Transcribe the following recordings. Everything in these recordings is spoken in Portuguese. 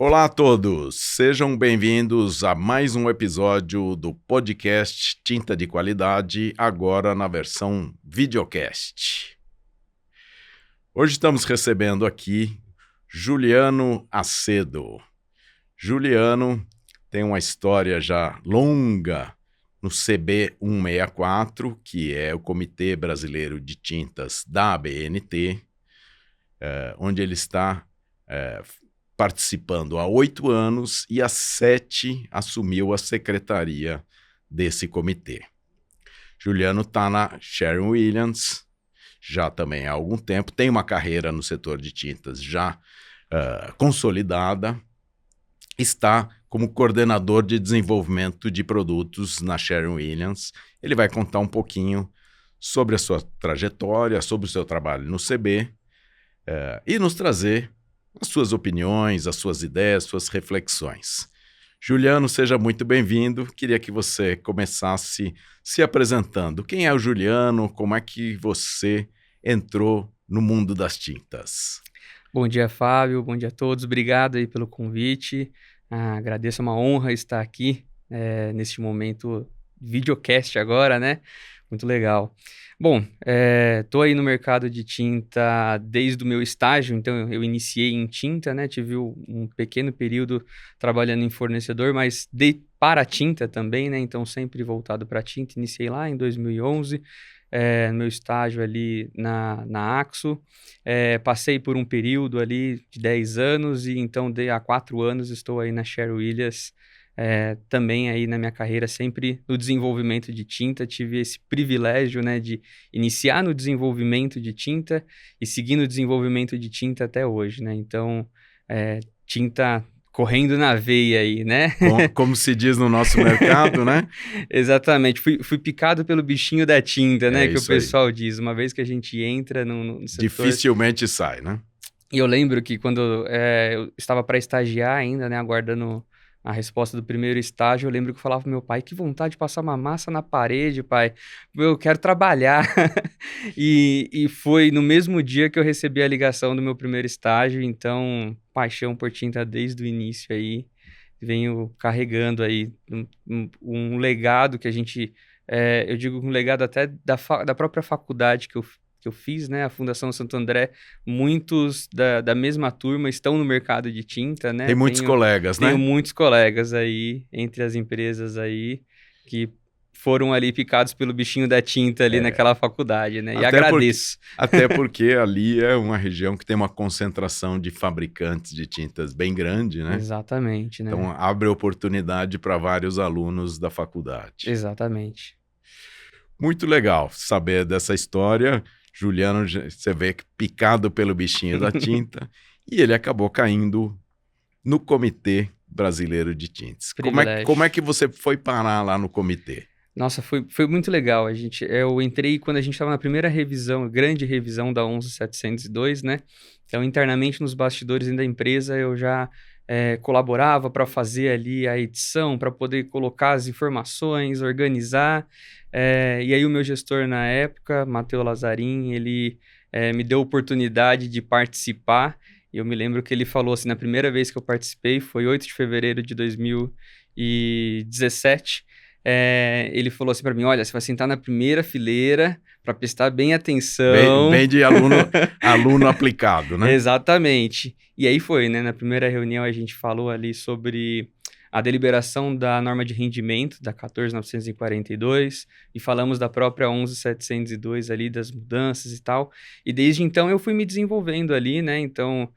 Olá a todos, sejam bem-vindos a mais um episódio do podcast Tinta de Qualidade, agora na versão videocast. Hoje estamos recebendo aqui Juliano Acedo. Juliano tem uma história já longa no CB164, que é o Comitê Brasileiro de Tintas da ABNT, onde ele está participando há 8 anos e há 7 assumiu a secretaria desse comitê. Juliano está na Sherwin-Williams já também há algum tempo, tem uma carreira no setor de tintas já consolidada, está como coordenador de desenvolvimento de produtos na Sherwin-Williams. Ele vai contar um pouquinho sobre a sua trajetória, sobre o seu trabalho no CB e nos trazer as suas opiniões, as suas ideias, suas reflexões. Juliano, seja muito bem-vindo. Queria que você começasse se apresentando. Quem é o Juliano? Como é que você entrou no mundo das tintas? Bom dia, Fábio. Bom dia a todos. Obrigado aí pelo convite. Agradeço, é uma honra estar aqui neste momento videocast agora, né? Muito legal. Bom, estou aí no mercado de tinta desde o meu estágio, então eu iniciei em tinta, né? Tive um pequeno período trabalhando em fornecedor, mas para a tinta também, né? Então sempre voltado para a tinta. Iniciei lá em 2011, no meu estágio ali na Axo. Passei por um período ali de 10 anos e então há 4 anos estou aí na Sherwin-Williams. Também aí na minha carreira, sempre no desenvolvimento de tinta, tive esse privilégio, né, de iniciar no desenvolvimento de tinta e seguir no desenvolvimento de tinta até hoje, né? Então, tinta correndo na veia aí, né? Como se diz no nosso mercado, né? Exatamente. Fui picado pelo bichinho da tinta, né? Que o isso aí. pessoal diz. Uma vez que a gente entra no setor... Dificilmente sai, né? E eu lembro que quando eu estava para estagiar ainda, né? Aguardando a resposta do primeiro estágio, eu lembro que eu falava pro meu pai, que vontade de passar uma massa na parede, pai. Eu quero trabalhar. E foi no mesmo dia que eu recebi a ligação do meu primeiro estágio, então, paixão por tinta desde o início aí. Venho carregando aí um legado que a gente... eu digo um legado até da própria faculdade que eu fiz, né? A Fundação Santo André, muitos da mesma turma estão no mercado de tinta, né? Tem muitos colegas, né? Tenho muitos colegas aí, entre as empresas aí, que foram ali picados pelo bichinho da tinta ali naquela faculdade, né? E agradeço. Até porque ali é uma região que tem uma concentração de fabricantes de tintas bem grande, né? Exatamente, né? Então abre oportunidade para vários alunos da faculdade. Exatamente. Muito legal saber dessa história. Juliano, você vê que picado pelo bichinho da tinta, e ele acabou caindo no Comitê Brasileiro de Tintas. Como é que você foi parar lá no comitê? Nossa, foi muito legal. Eu entrei quando a gente estava na primeira revisão, grande revisão da 11702, né? Então, internamente nos bastidores da empresa, eu já colaborava para fazer ali a edição, para poder colocar as informações, organizar. E aí o meu gestor na época, Matheus Lazarin, ele me deu a oportunidade de participar. E eu me lembro que ele falou assim, na primeira vez que eu participei, foi 8 de fevereiro de 2017, ele falou assim para mim, olha, você vai sentar na primeira fileira para prestar bem atenção. Bem de aluno aplicado, né? Exatamente. E aí foi, né? Na primeira reunião a gente falou ali sobre a deliberação da norma de rendimento da 14.942 e falamos da própria 11.702 ali, das mudanças e tal. E desde então eu fui me desenvolvendo ali, né? Então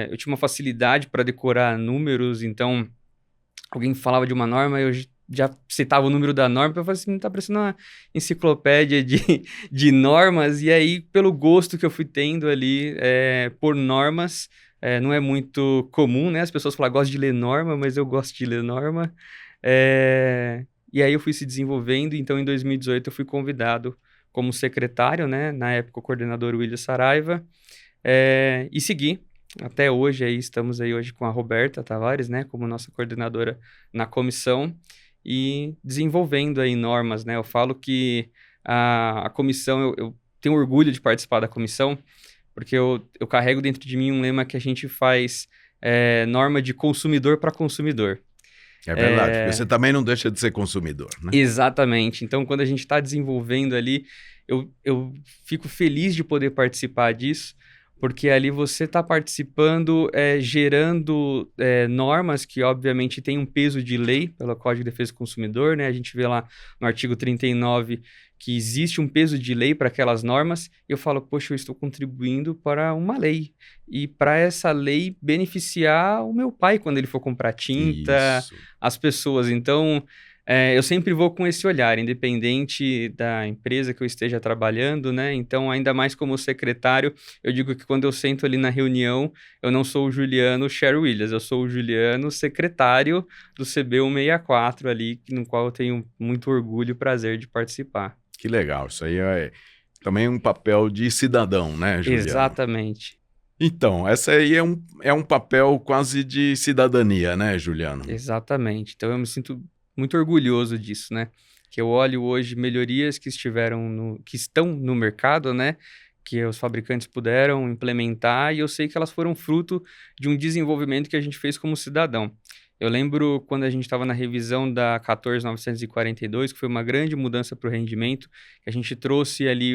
eu tinha uma facilidade para decorar números, então alguém falava de uma norma, eu já citava o número da norma, eu falei assim, tá parecendo uma enciclopédia de normas, e aí, pelo gosto que eu fui tendo ali por normas, não é muito comum, né? As pessoas falam, gosto de ler norma, mas eu gosto de ler norma. E aí eu fui se desenvolvendo, então em 2018 eu fui convidado como secretário, né? Na época o coordenador William Saraiva, e segui. Até hoje, aí, estamos aí hoje com a Roberta Tavares, né, como nossa coordenadora na comissão e desenvolvendo aí normas, né? Eu falo que a comissão, eu tenho orgulho de participar da comissão, porque eu carrego dentro de mim um lema que a gente faz norma de consumidor para consumidor. É verdade, porque você também não deixa de ser consumidor, né? Exatamente. Então, quando a gente está desenvolvendo ali, eu fico feliz de poder participar disso, porque ali você está participando, gerando normas que, obviamente, têm um peso de lei pelo Código de Defesa do Consumidor, né? A gente vê lá no artigo 39 que existe um peso de lei para aquelas normas, e eu falo, poxa, eu estou contribuindo para uma lei. E para essa lei beneficiar o meu pai quando ele for comprar tinta, Isso. as pessoas. Então, eu sempre vou com esse olhar, independente da empresa que eu esteja trabalhando, né? Então, ainda mais como secretário, eu digo que quando eu sento ali na reunião, eu não sou o Juliano Sher Williams, eu sou o Juliano secretário do CB 164 ali, no qual eu tenho muito orgulho e prazer de participar. Que legal, isso aí é também um papel de cidadão, né, Juliano? Exatamente. Então, essa aí é um papel quase de cidadania, né, Juliano? Exatamente. Então, eu me sinto muito orgulhoso disso, né? Que eu olho hoje melhorias que que estão no mercado, né? Que os fabricantes puderam implementar e eu sei que elas foram fruto de um desenvolvimento que a gente fez como cidadão. Eu lembro quando a gente estava na revisão da 14.942, que foi uma grande mudança para o rendimento, que a gente trouxe ali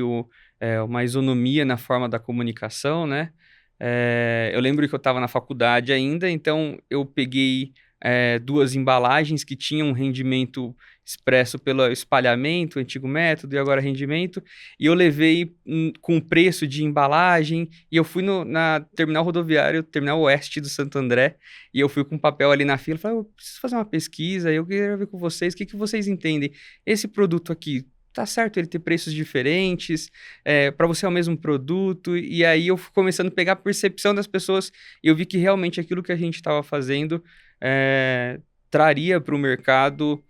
uma isonomia na forma da comunicação, né? Eu lembro que eu estava na faculdade ainda, então eu peguei duas embalagens que tinham um rendimento expresso pelo espalhamento, antigo método, e agora rendimento, e eu levei com preço de embalagem, e eu fui na terminal rodoviário, terminal oeste do Santo André, e eu fui com papel ali na fila, falei, eu preciso fazer uma pesquisa, eu queria ver com vocês, o que vocês entendem? Esse produto aqui, tá certo ele ter preços diferentes, para você é o mesmo produto, e aí eu fui começando a pegar a percepção das pessoas, e eu vi que realmente aquilo que a gente estava fazendo traria para o mercado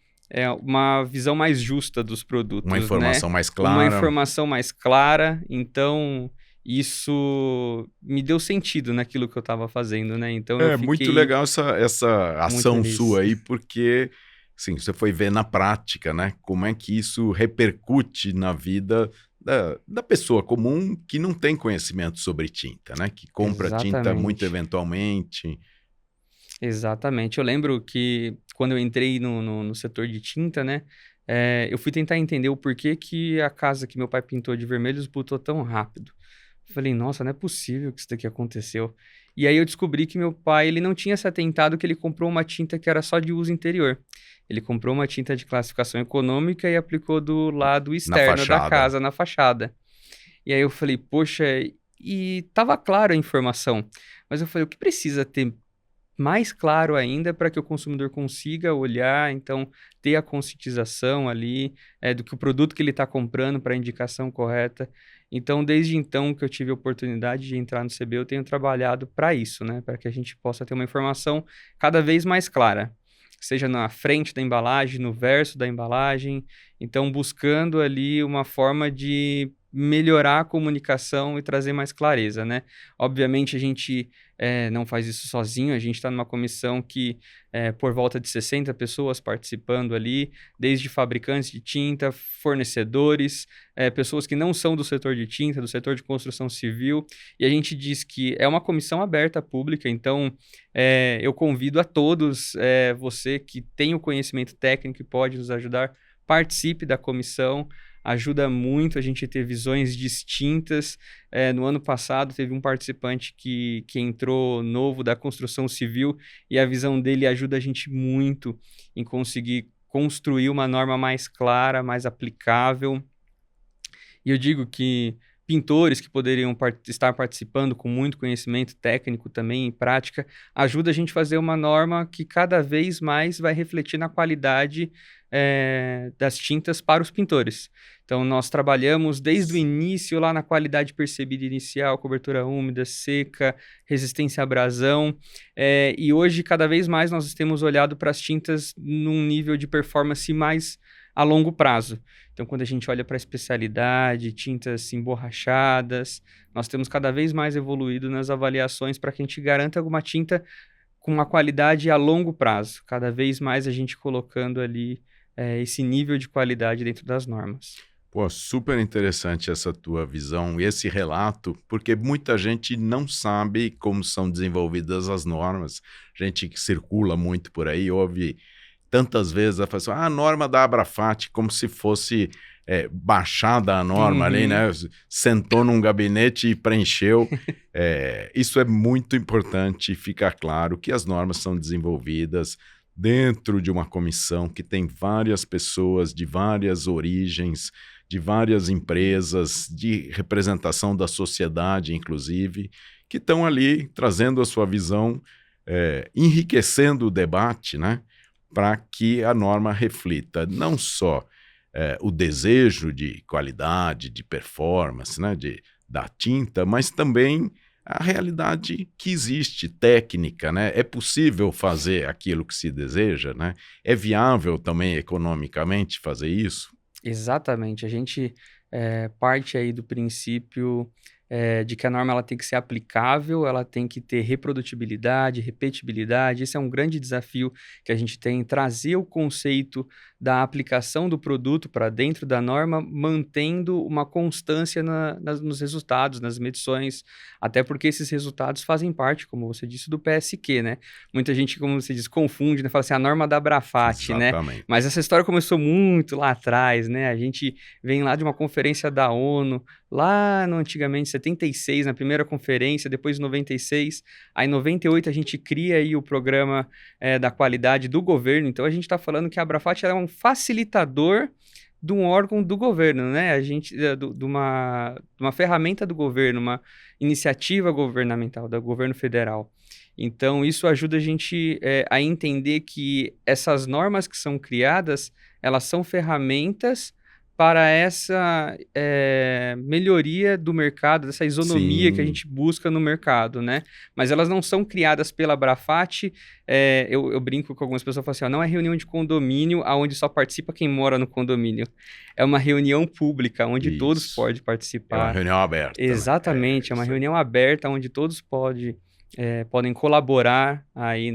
uma visão mais justa dos produtos, Uma informação né? mais clara. Uma informação mais clara, então isso me deu sentido naquilo que eu estava fazendo, né? Então eu fiquei muito legal essa ação feliz. sua aí, porque assim, você foi ver na prática, né? Como é que isso repercute na vida da pessoa comum que não tem conhecimento sobre tinta, né? Que compra tinta muito Exatamente. eventualmente. Exatamente. Eu lembro que quando eu entrei no setor de tinta, né? Eu fui tentar entender o porquê que a casa que meu pai pintou de vermelho esgotou tão rápido. Falei, nossa, não é possível que isso daqui aconteceu. E aí eu descobri que meu pai, ele não tinha se atentado que ele comprou uma tinta que era só de uso interior. Ele comprou uma tinta de classificação econômica e aplicou do lado externo da casa, na fachada. E aí eu falei, poxa, e tava claro a informação. Mas eu falei, o que precisa ter mais claro ainda para que o consumidor consiga olhar, então ter a conscientização ali do que o produto que ele está comprando para a indicação correta. Então, desde então que eu tive a oportunidade de entrar no CB, eu tenho trabalhado para isso, né? Para que a gente possa ter uma informação cada vez mais clara, seja na frente da embalagem, no verso da embalagem. Então, buscando ali uma forma de melhorar a comunicação e trazer mais clareza, né? Obviamente, a gente não faz isso sozinho, a gente está numa comissão que, por volta de 60 pessoas participando ali, desde fabricantes de tinta, fornecedores, pessoas que não são do setor de tinta, do setor de construção civil, e a gente diz que é uma comissão aberta pública, então eu convido a todos, você que tem o conhecimento técnico e pode nos ajudar, participe da comissão, ajuda muito a gente ter visões distintas. No ano passado, teve um participante que entrou novo da construção civil e a visão dele ajuda a gente muito em conseguir construir uma norma mais clara, mais aplicável. E eu digo que pintores que poderiam estar participando com muito conhecimento técnico também em prática, ajuda a gente a fazer uma norma que cada vez mais vai refletir na qualidade das tintas para os pintores. Então, nós trabalhamos desde o início lá na qualidade percebida inicial, cobertura úmida, seca, resistência à abrasão, e hoje, cada vez mais, nós temos olhado para as tintas num nível de performance mais a longo prazo. Então, quando a gente olha para a especialidade, tintas emborrachadas, nós temos cada vez mais evoluído nas avaliações para que a gente garanta alguma tinta com uma qualidade a longo prazo. Cada vez mais a gente colocando ali esse nível de qualidade dentro das normas. Pô, super interessante essa tua visão e esse relato, porque muita gente não sabe como são desenvolvidas as normas. Gente que circula muito por aí, ouve tantas vezes a pessoa, a norma da Abrafat, como se fosse baixada a norma ali, Uhum. né? Sentou num gabinete e preencheu. Isso é muito importante ficar claro que as normas são desenvolvidas dentro de uma comissão que tem várias pessoas de várias origens, de várias empresas, de representação da sociedade, inclusive, que estão ali trazendo a sua visão, enriquecendo o debate, né? Para que a norma reflita não só o desejo de qualidade, de performance, né, da tinta, mas também a realidade que existe, técnica, né? É possível fazer aquilo que se deseja, né? É viável também economicamente fazer isso? Exatamente. A gente parte aí do princípio de que a norma ela tem que ser aplicável, ela tem que ter reprodutibilidade, repetibilidade. Esse é um grande desafio que a gente tem, trazer o conceito da aplicação do produto para dentro da norma, mantendo uma constância nos resultados, nas medições, até porque esses resultados fazem parte, como você disse, do PSQ, né? Muita gente, como você diz, confunde, né? Fala assim, a norma da Abrafat, né? Exatamente. Mas essa história começou muito lá atrás, né? A gente vem lá de uma conferência da ONU, lá no antigamente 76, na primeira conferência, depois em 96. Aí em 98 a gente cria aí o programa da qualidade do governo. Então a gente está falando que a Abrafat era um facilitador de um órgão do governo, né? A gente, de uma ferramenta do governo, uma iniciativa governamental, do governo federal. Então, isso ajuda a gente a entender que essas normas que são criadas, elas são ferramentas para essa melhoria do mercado, dessa isonomia que a Sim, gente busca no mercado, né? Mas elas não são criadas pela Abrafat. Eu brinco com algumas pessoas, falo assim, ó, não é reunião de condomínio onde só participa quem mora no condomínio. É uma reunião pública onde todos isso. podem É uma participar. reunião aberta, né? Exatamente, é uma Isso aí. reunião aberta onde todos podem colaborar aí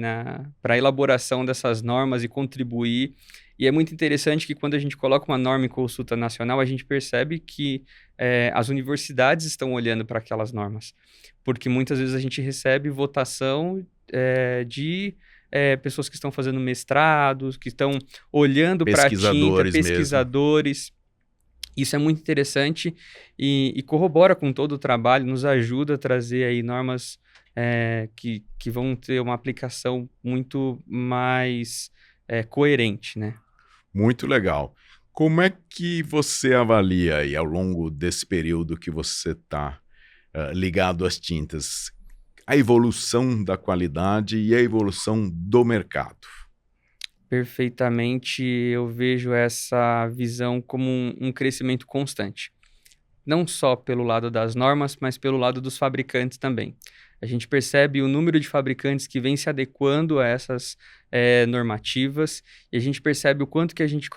para a elaboração dessas normas e contribuir. E é muito interessante que quando a gente coloca uma norma em consulta nacional, a gente percebe que as universidades estão olhando para aquelas normas. Porque muitas vezes a gente recebe votação de pessoas que estão fazendo mestrados, que estão olhando para a tinta, Pesquisadores mesmo. pesquisadores. Isso é muito interessante e corrobora com todo o trabalho, nos ajuda a trazer aí normas que vão ter uma aplicação muito mais coerente, né? Muito legal. Como é que você avalia aí ao longo desse período que você está ligado às tintas, a evolução da qualidade e a evolução do mercado? Perfeitamente, eu vejo essa visão como um crescimento constante. Não só pelo lado das normas, mas pelo lado dos fabricantes também. A gente percebe o número de fabricantes que vem se adequando a essas normativas e a gente percebe o quanto que a gente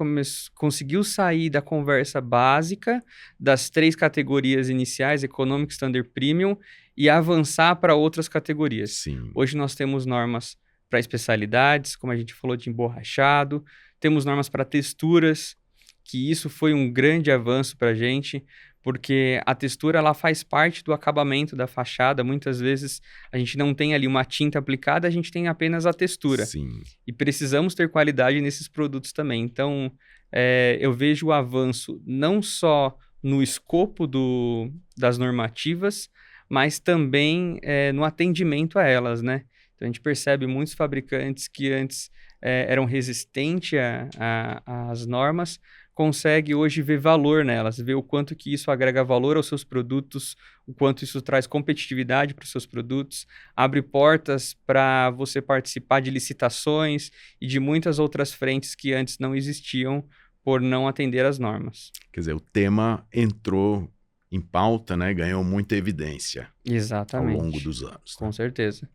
conseguiu sair da conversa básica das 3 categorias iniciais, Economic, Standard, Premium, e avançar para outras categorias. Sim, Hoje nós temos normas para especialidades, como a gente falou de emborrachado, temos normas para texturas, que isso foi um grande avanço para a gente, porque a textura ela faz parte do acabamento da fachada. Muitas vezes a gente não tem ali uma tinta aplicada, a gente tem apenas a textura. sim. E precisamos ter qualidade nesses produtos também. Então, eu vejo o avanço não só no escopo das normativas, mas também no atendimento a elas, né? Então, a gente percebe muitos fabricantes que antes eram resistentes às normas, consegue hoje ver valor nelas, ver o quanto que isso agrega valor aos seus produtos, o quanto isso traz competitividade para os seus produtos, abre portas para você participar de licitações e de muitas outras frentes que antes não existiam por não atender às normas. Quer dizer, o tema entrou em pauta, né? Ganhou muita evidência ao longo Exatamente, dos anos, com né? certeza.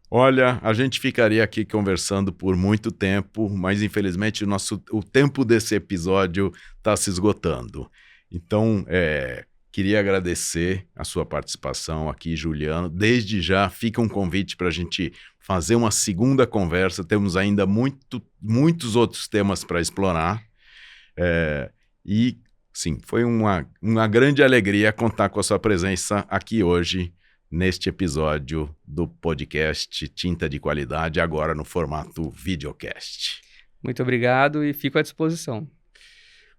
Olha, a gente ficaria aqui conversando por muito tempo, mas infelizmente o tempo desse episódio está se esgotando. Então, queria agradecer a sua participação aqui, Juliano. Desde já, fica um convite para a gente fazer uma segunda conversa. Temos ainda muitos outros temas para explorar. E Sim, foi uma grande alegria contar com a sua presença aqui hoje, neste episódio do podcast Tinta de Qualidade, agora no formato videocast. Muito obrigado e fico à disposição.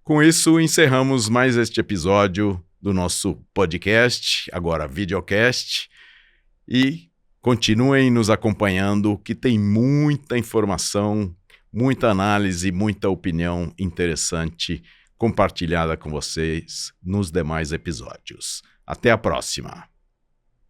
Com isso, encerramos mais este episódio do nosso podcast, agora videocast, e continuem nos acompanhando, que tem muita informação, muita análise, muita opinião interessante compartilhada com vocês nos demais episódios. Até a próxima!